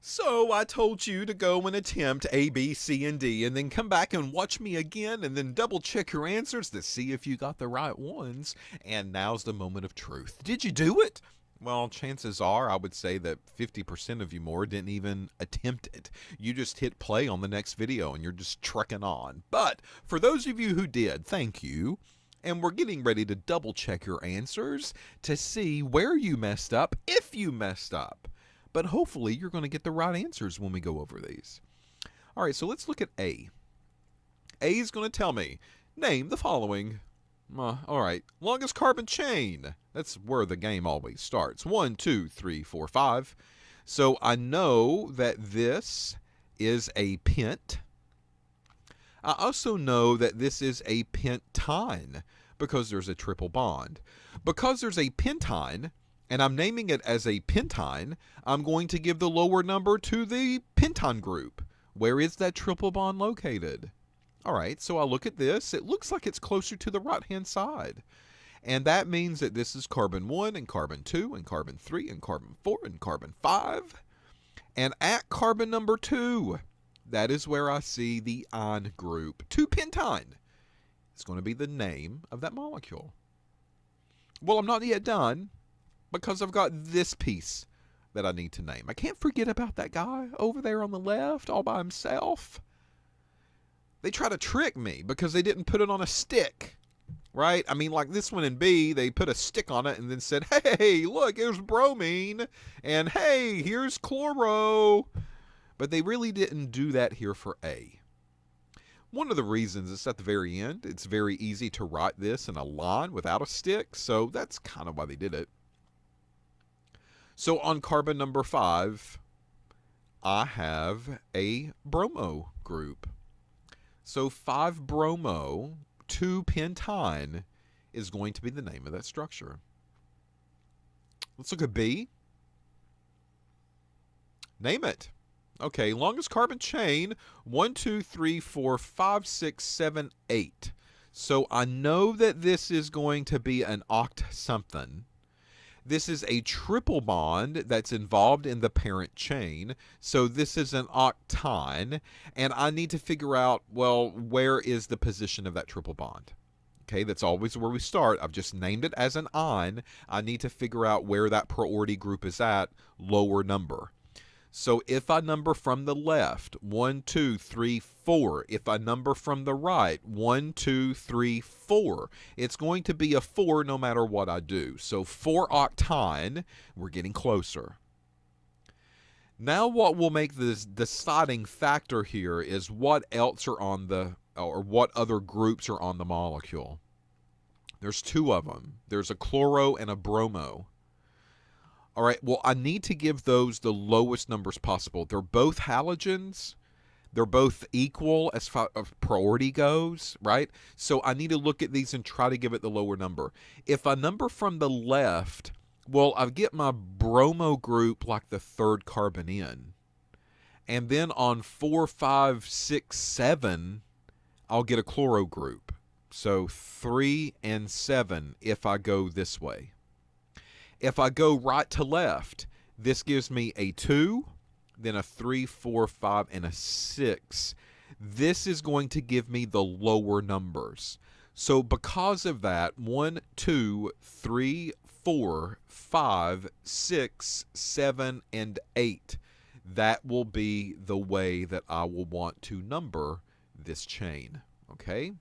So I told you to go and attempt A, B, C, and D, and then come back and watch me again, and then double check your answers to see if you got the right ones. And now's the moment of truth. Did you do it? Well, chances are I would say that 50% of you more didn't even attempt it. You just hit play on the next video and you're just trucking on. But for those of you who did, thank you. And we're getting ready to double check your answers to see where you messed up, if you messed up. But hopefully you're going to get the right answers when we go over these. All right, so let's look at A. A is going to tell me, name the following. All right, longest carbon chain. That's where the game always starts. 1, 2, 3, 4, 5. So I know that this is a pent. I also know that this is a pentyne because there's a triple bond. Because there's a pentyne, and I'm naming it as a pentyne, I'm going to give the lower number to the pentyne group. Where is that triple bond located? All right, so I look at this. It looks like it's closer to the right-hand side. And that means that this is carbon 1 and carbon 2 and carbon 3 and carbon 4 and carbon 5. And at carbon number 2, that is where I see the ine group. 2-pentyne. It's going to be the name of that molecule. Well, I'm not yet done because I've got this piece that I need to name. I can't forget about that guy over there on the left all by himself. They try to trick me because they didn't put it on a stick, right? I mean, like this one in B, they put a stick on it and then said, hey, look, here's bromine, and hey, here's chloro. But they really didn't do that here for A. One of the reasons is at the very end, it's very easy to write this in a line without a stick, so that's kind of why they did it. So on carbon number 5, I have a bromo group. So 5-bromo, 2-pentyne is going to be the name of that structure. Let's look at B. Name it. Okay, longest carbon chain, 1, 2, 3, 4, 5, 6, 7, 8. So I know that this is going to be an oct something. This is a triple bond that's involved in the parent chain. So this is an octyne. And I need to figure out, well, where is the position of that triple bond? Okay, that's always where we start. I've just named it as an ine. I need to figure out where that priority group is at, lower number. So if I number from the left, 1, 2, 3, 4. If I number from the right, 1, 2, 3, 4. It's going to be a 4 no matter what I do. So 4-octyne, we're getting closer. Now what will make this deciding factor here is what else are on the, or what other groups are on the molecule. There's 2 of them. There's a chloro and a bromo. All right, well, I need to give those the lowest numbers possible. They're both halogens. They're both equal as far as priority goes, right? So I need to look at these and try to give it the lower number. If I number from the left, well, I get my bromo group like the 3rd carbon in. And then on 4, 5, 6, 7, I'll get a chloro group. So 3 and 7 if I go this way. If I go right to left, this gives me a 2, then a 3, 4, 5, and a 6. This is going to give me the lower numbers. So because of that, 1, 2, 3, 4, 5, 6, 7, and 8. That will be the way that I will want to number this chain. Okay?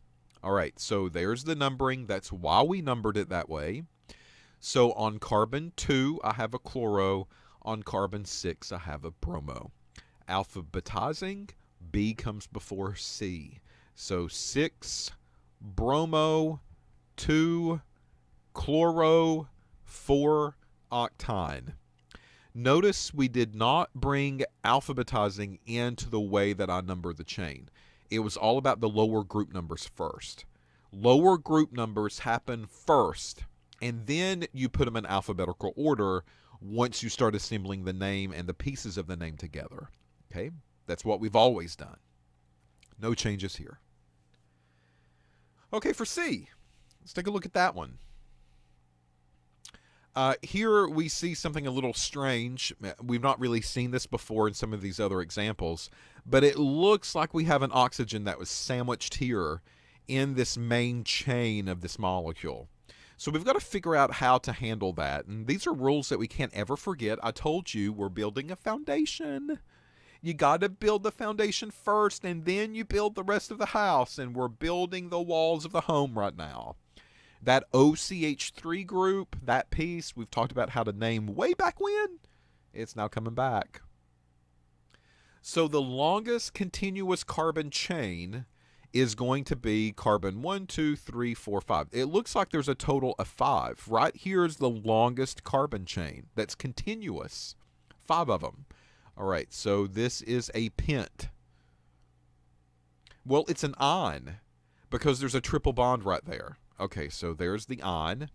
All right, so there's the numbering. That's why we numbered it that way. So on carbon 2, I have a chloro. On carbon 6, I have a bromo. Alphabetizing, B comes before C. So 6, bromo, 2, chloro, 4, octyne. Notice we did not bring alphabetizing into the way that I number the chain. It was all about the lower group numbers first. Lower group numbers happen first, and then you put them in alphabetical order once you start assembling the name and the pieces of the name together. Okay? That's what we've always done. No changes here. Okay, for C, let's take a look at that one. Here we see something a little strange. We've not really seen this before in some of these other examples, but it looks like we have an oxygen that was sandwiched here in this main chain of this molecule. So we've got to figure out how to handle that. And these are rules that we can't ever forget. I told you we're building a foundation. You got to build the foundation first, and then you build the rest of the house. And we're building the walls of the home right now. That OCH3 group, that piece, we've talked about how to name way back when. It's now coming back. So the longest continuous carbon chain is going to be carbon 1, 2, 3, 4, 5. It looks like there's a total of 5. Right here is the longest carbon chain that's continuous. 5 of them. All right, so this is a pent. Well, it's an ine because there's a triple bond right there. Okay, so there's the ine.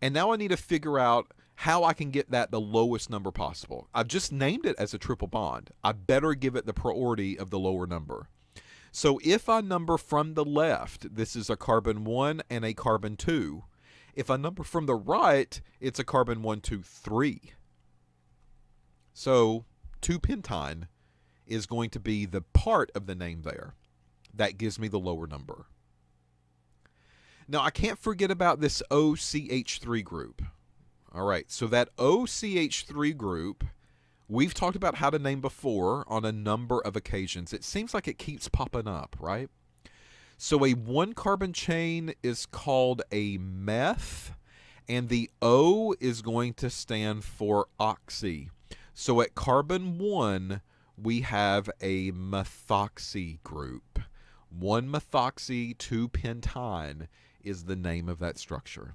And now I need to figure out how I can get that the lowest number possible. I've just named it as a triple bond. I better give it the priority of the lower number. So if I number from the left, this is a carbon 1 and a carbon 2. If I number from the right, it's a carbon 1, 2, 3. So 2-pentyne is going to be the part of the name there. That gives me the lower number. Now, I can't forget about this OCH3 group. All right, so that OCH3 group, we've talked about how to name before on a number of occasions. It seems like it keeps popping up, right? So a 1-carbon chain is called a meth, and the O is going to stand for oxy. So at carbon 1, we have a methoxy group. 1-methoxy, 2-pentyne is the name of that structure.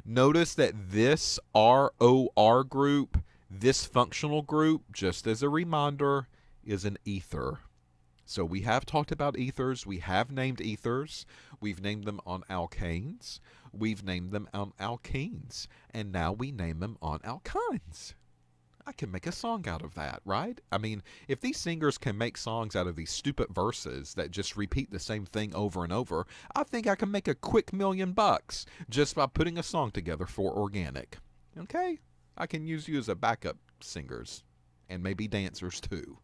Notice that this ROR group, this functional group, just as a reminder, is an ether. So we have talked about ethers. We have named ethers. We've named them on alkanes. We've named them on alkenes. And now we name them on alkynes. I can make a song out of that, right? I mean, if these singers can make songs out of these stupid verses that just repeat the same thing over and over, I think I can make a quick $1 million just by putting a song together for organic. Okay? I can use you as a backup singers and maybe dancers too.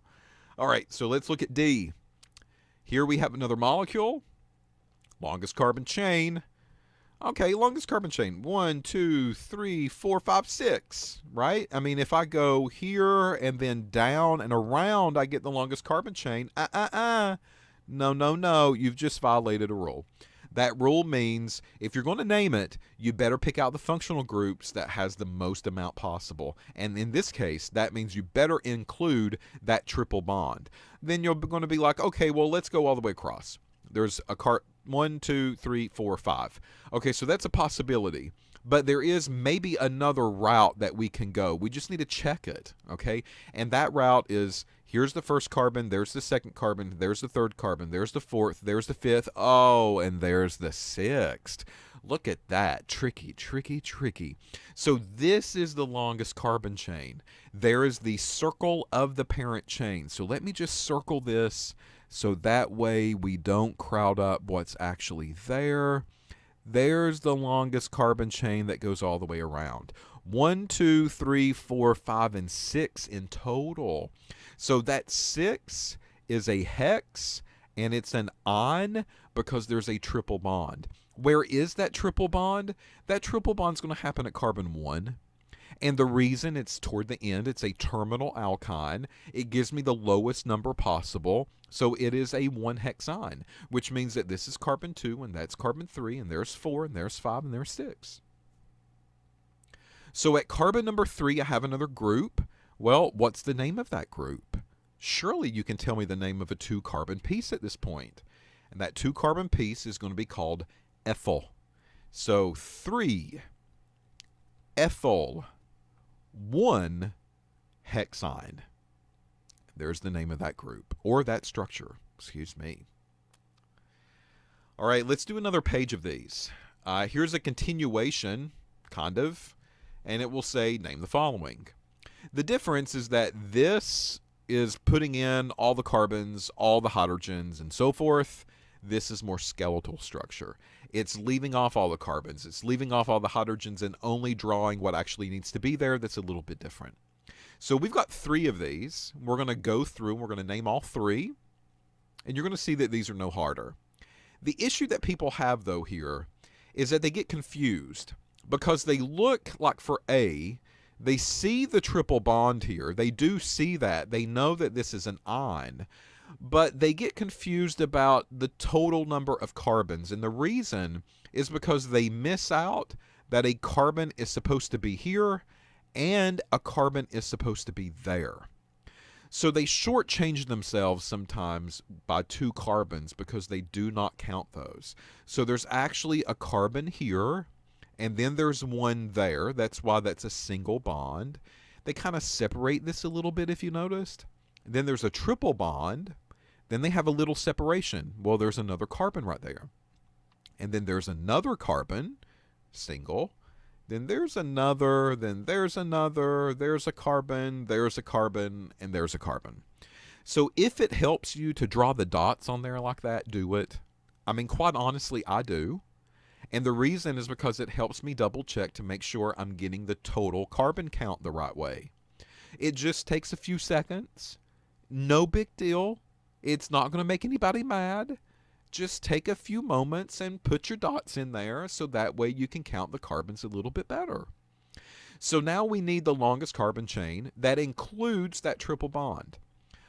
All right, so let's look at D. Here we have another molecule, longest carbon chain. Okay, longest carbon chain, 1, 2, 3, 4, 5, 6, right? I mean, if I go here and then down and around, I get the longest carbon chain. No, you've just violated a rule. That rule means if you're going to name it, you better pick out the functional groups that has the most amount possible. And in this case, that means you better include that triple bond. Then you're going to be like, okay, well, let's go all the way across. There's a 1, 2, 3, 4, 5. Okay, so that's a possibility. But there is maybe another route that we can go. We just need to check it, okay? And that route is, here's the first carbon, there's the second carbon, there's the third carbon, there's the fourth, there's the fifth, oh, and there's the sixth. Look at that. Tricky, tricky, tricky. So this is the longest carbon chain. There is the circle of the parent chain. So let me just circle this so that way we don't crowd up what's actually there. There's the longest carbon chain that goes all the way around. 1, 2, 3, 4, 5, and 6 in total. So that 6 is a hex, and it's an on because there's a triple bond. Where is that triple bond? That triple bond is going to happen at carbon 1. And the reason it's toward the end, it's a terminal alkyne. It gives me the lowest number possible. So it is a 1-hexyne, which means that this is carbon 2, and that's carbon 3, and there's 4, and there's 5, and there's 6. So at carbon number 3, I have another group. Well, what's the name of that group? Surely you can tell me the name of a 2-carbon piece at this point. And that 2-carbon piece is going to be called ethyl. So 3 ethyl 1-hexyne. There's the name of that group, or that structure, excuse me. All right, let's do another page of these. Here's a continuation, kind of, and it will say, name the following. The difference is that this is putting in all the carbons, all the hydrogens, and so forth. This is more skeletal structure. It's leaving off all the carbons. It's leaving off all the hydrogens and only drawing what actually needs to be there that's a little bit different. So we've got 3 of these. We're going to go through and we're going to name all 3. And you're going to see that these are no harder. The issue that people have, though, here is that they get confused because they look like for A, they see the triple bond here. They do see that. They know that this is an ine. But they get confused about the total number of carbons. And the reason is because they miss out that a carbon is supposed to be here and a carbon is supposed to be there. So they shortchange themselves sometimes by 2 carbons because they do not count those. So there's actually a carbon here, and then there's one there. That's why that's a single bond. They kind of separate this a little bit if you noticed. Then there's a triple bond. Then they have a little separation. Well, there's another carbon right there. And then there's another carbon, single. Then there's another, then there's another, there's a carbon, and there's a carbon. So if it helps you to draw the dots on there like that, do it. I mean, quite honestly, I do. And the reason is because it helps me double check to make sure I'm getting the total carbon count the right way. It just takes a few seconds. No big deal. It's not going to make anybody mad. Just take a few moments and put your dots in there so that way you can count the carbons a little bit better. So now we need the longest carbon chain that includes that triple bond.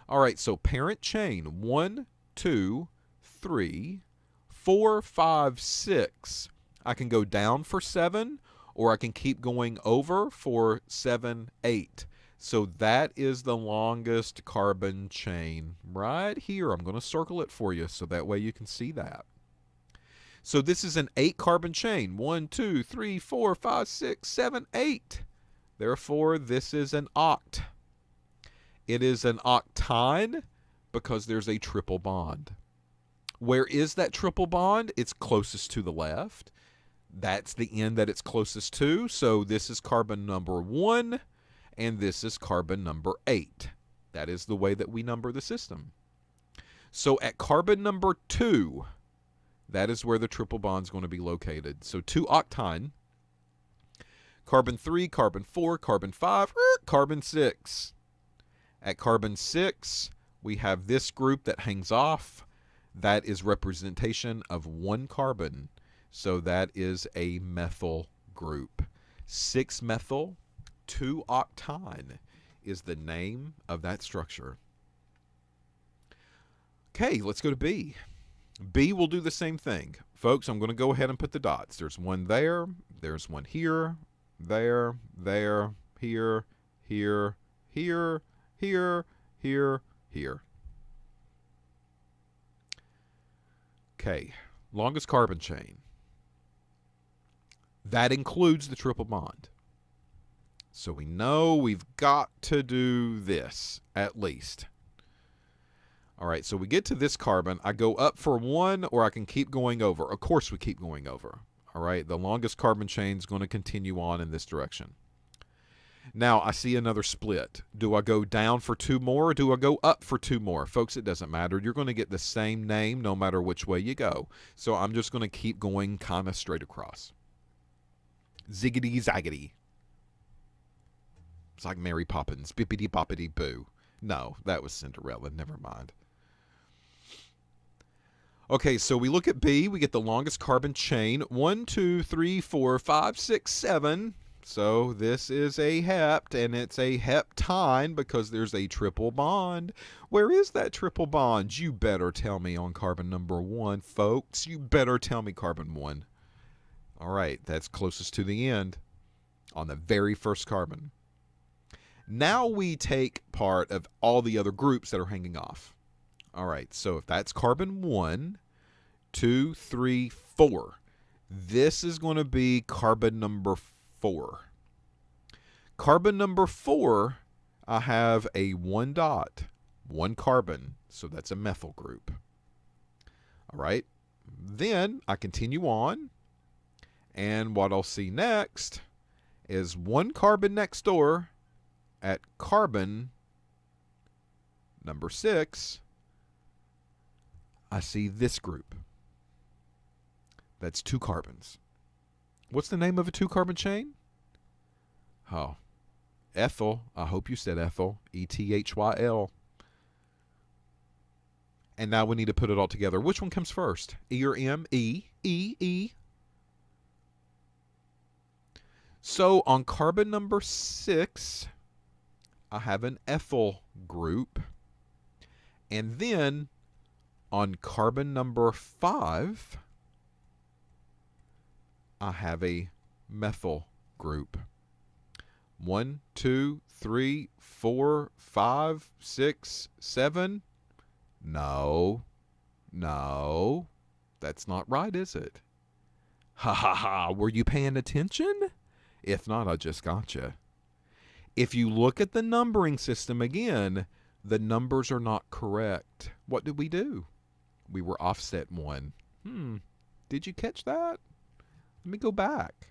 All right, so parent chain 1, 2, 3, 4, 5, 6. I can go down for 7, or I can keep going over for 7, 8. So that is the longest carbon chain right here. I'm going to circle it for you so that way you can see that. So this is an 8 carbon chain. 1, 2, 3, 4, 5, 6, 7, 8. Therefore, this is an oct. It is an octine because there's a triple bond. Where is that triple bond? It's closest to the left. That's the end that it's closest to. So this is carbon number 1. And this is carbon number 8. That is the way that we number the system. So at carbon number 2, that is where the triple bond is going to be located. So 2-octine, carbon 3, carbon 4, carbon 5, carbon 6. At carbon 6, we have this group that hangs off. That is representation of 1 carbon. So that is a methyl group. 6-methyl. 2-octine is the name of that structure. Okay, let's go to B. B will do the same thing. Folks, I'm going to go ahead and put the dots. There's one there. There's one here. There. Here. Here. Here. Here. Here. Okay, longest carbon chain. That includes the triple bond. So we know we've got to do this, at least. All right, so we get to this carbon. I go up for 1, or I can keep going over. Of course we keep going over. All right, the longest carbon chain is going to continue on in this direction. Now, I see another split. Do I go down for 2 more, or do I go up for 2 more? Folks, it doesn't matter. You're going to get the same name no matter which way you go. So I'm just going to keep going kind of straight across. Ziggity zaggity. It's like Mary Poppins. Bippity boppity boo. No, that was Cinderella. Never mind. Okay, so we look at B. We get the longest carbon chain. 1, 2, 3, 4, 5, 6, 7. So this is a hept, and it's a heptine because there's a triple bond. Where is that triple bond? You better tell me on carbon number 1, folks. You better tell me carbon 1. All right, that's closest to the end on the very first carbon. Now we take part of all the other groups that are hanging off. All right, so if that's carbon 1, 2, 3, 4, this is going to be carbon number 4. Carbon number 4, I have a 1 dot, 1 carbon, so that's a methyl group. All right, then I continue on, and what I'll see next is 1 carbon next door. At carbon number 6, I see this group. That's 2 carbons. What's the name of a 2-carbon chain? Oh, ethyl. I hope you said ethyl. E-T-H-Y-L. And now we need to put it all together. Which one comes first? E or M? E. E. E. So on carbon number 6, I have an ethyl group. And then on carbon number 5, I have a methyl group. 1, 2, 3, 4, 5, 6, 7. No, that's not right, is it? Ha ha ha, were you paying attention? If not, I just got you. If you look at the numbering system again, the numbers are not correct. What did we do? We were offset 1. Did you catch that? Let me go back.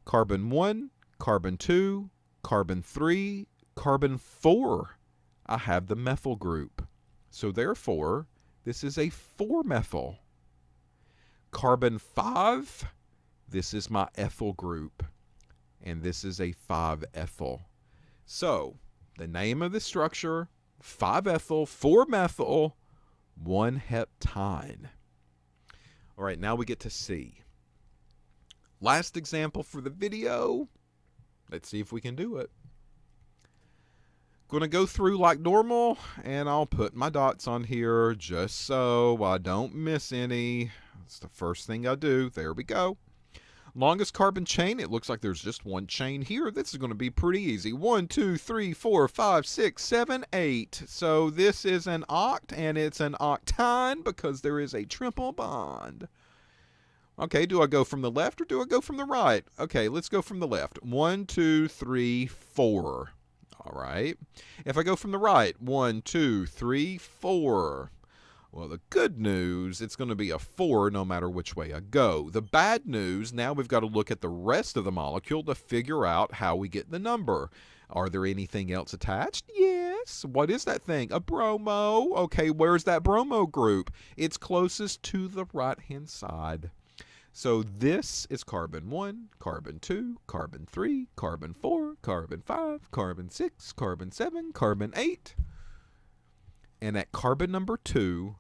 Carbon 1, carbon 2, carbon 3, carbon 4. I have the methyl group. So therefore, this is a 4-methyl. Carbon 5, this is my ethyl group. And this is a 5-ethyl. So, the name of the structure, 5-ethyl, 4-methyl, 1-heptyne. All right, now we get to C. Last example for the video. Let's see if we can do it. Going to go through like normal, and I'll put my dots on here just so I don't miss any. That's the first thing I do. There we go. Longest carbon chain, it looks like there's just one chain here. This is going to be pretty easy. 1, 2, 3, 4, 5, 6, 7, 8. So this is an oct, and it's an octyne because there is a triple bond. Okay, do I go from the left or do I go from the right? Okay, let's go from the left. 1, 2, 3, 4. All right. If I go from the right, 1, 2, 3, 4. Well, the good news, it's going to be a 4 no matter which way I go. The bad news, now we've got to look at the rest of the molecule to figure out how we get the number. Are there anything else attached? Yes. What is that thing? A bromo. Okay, where's that bromo group? It's closest to the right-hand side. So this is carbon 1, carbon 2, carbon 3, carbon 4, carbon 5, carbon 6, carbon 7, carbon 8. And at carbon number 2,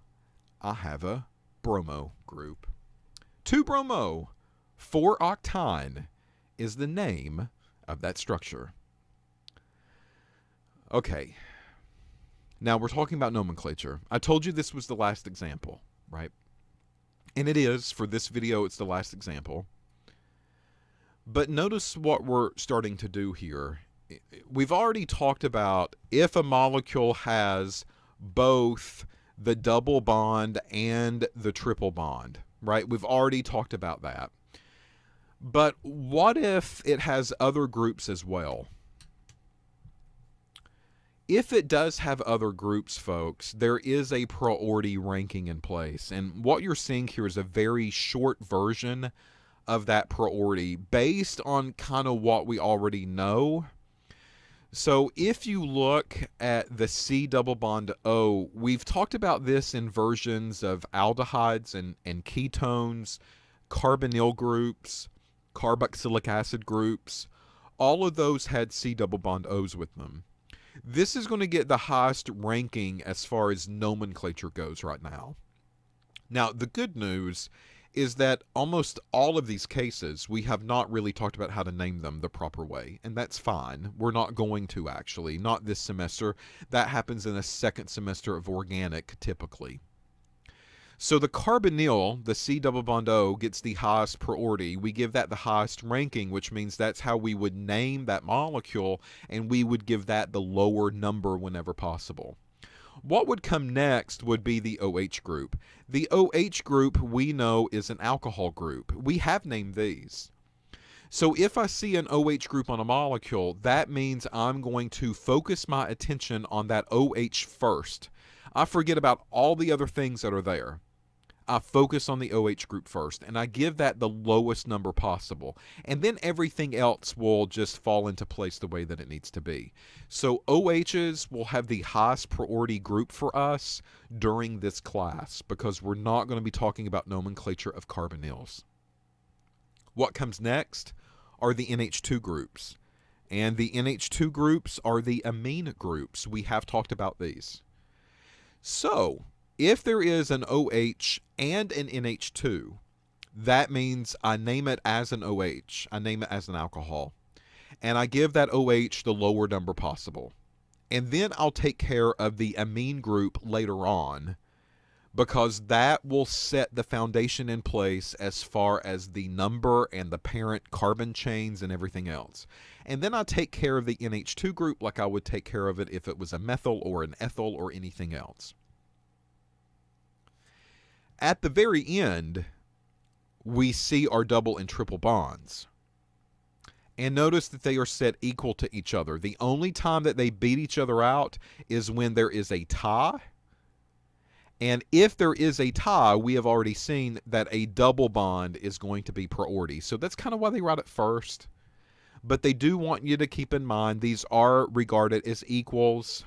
I have a bromo group. 2-bromo, 4-octyne is the name of that structure. Okay, now we're talking about nomenclature. I told you this was the last example, right? And it is. For this video, it's the last example. But notice what we're starting to do here. We've already talked about if a molecule has both the double bond and the triple bond, right? We've already talked about that. But what if it has other groups as well? If it does have other groups, folks, there is a priority ranking in place. And what you're seeing here is a very short version of that priority based on kind of what we already know. So if you look at the C double bond O, we've talked about this in versions of aldehydes and ketones, carbonyl groups, carboxylic acid groups. All of those had C double bond O's with them. This is going to get the highest ranking as far as nomenclature goes right now. Now, the good news is that almost all of these cases, we have not really talked about how to name them the proper way, and that's fine. We're not going to, actually. Not this semester. That happens in the second semester of organic, typically. So the carbonyl, the C double bond O, gets the highest priority. We give that the highest ranking, which means that's how we would name that molecule, and we would give that the lower number whenever possible. What would come next would be the OH group. The OH group we know is an alcohol group. We have named these. So if I see an OH group on a molecule, that means I'm going to focus my attention on that OH first. I forget about all the other things that are there. I focus on the OH group first, and I give that the lowest number possible. And then everything else will just fall into place the way that it needs to be. So OHs will have the highest priority group for us during this class because we're not going to be talking about nomenclature of carbonyls. What comes next are the NH2 groups. And the NH2 groups are the amine groups. We have talked about these. So, if there is an OH and an NH2, that means I name it as an OH. I name it as an alcohol. And I give that OH the lower number possible. And then I'll take care of the amine group later on, because that will set the foundation in place as far as the number and the parent carbon chains and everything else. And then I take care of the NH2 group like I would take care of it if it was a methyl or an ethyl or anything else. At the very end, we see our double and triple bonds. And notice that they are set equal to each other. The only time that they beat each other out is when there is a tie. And if there is a tie, we have already seen that a double bond is going to be priority. So that's kind of why they write it first. But they do want you to keep in mind these are regarded as equals.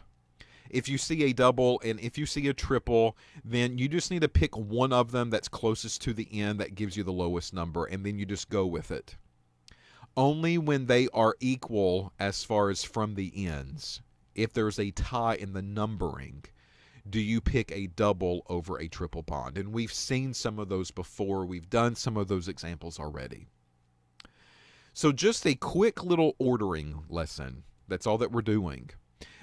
If you see a double and if you see a triple, then you just need to pick one of them that's closest to the end that gives you the lowest number, and then you just go with it. Only when they are equal as far as from the ends, if there's a tie in the numbering, do you pick a double over a triple bond? And we've seen some of those before. We've done some of those examples already. So just a quick little ordering lesson. That's all that we're doing.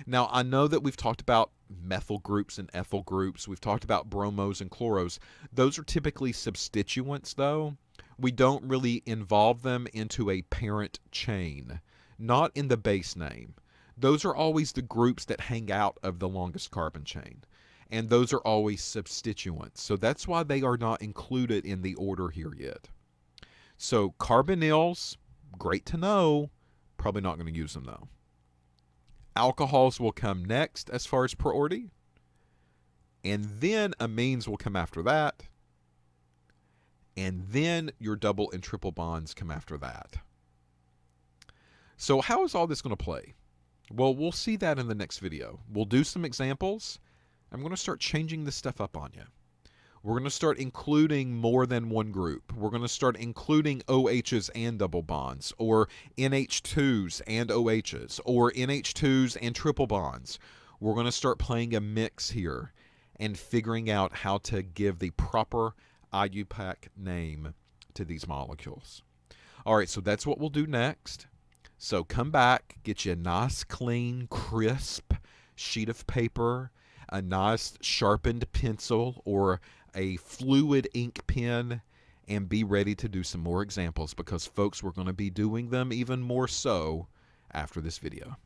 Now, I know that we've talked about methyl groups and ethyl groups. We've talked about bromos and chloros. Those are typically substituents, though. We don't really involve them into a parent chain, not in the base name. Those are always the groups that hang out of the longest carbon chain. And those are always substituents. So that's why they are not included in the order here yet. So carbonyls, great to know. Probably not going to use them though. Alcohols will come next as far as priority. And then amines will come after that. And then your double and triple bonds come after that. So how is all this going to play? Well, we'll see that in the next video. We'll do some examples. I'm going to start changing this stuff up on you. We're going to start including more than one group. We're going to start including OHs and double bonds, or NH2s and OHs, or NH2s and triple bonds. We're going to start playing a mix here and figuring out how to give the proper IUPAC name to these molecules. All right, so that's what we'll do next. So come back, get you a nice, clean, crisp sheet of paper, a nice sharpened pencil, or a fluid ink pen, and be ready to do some more examples because, folks, we're going to be doing them even more so after this video.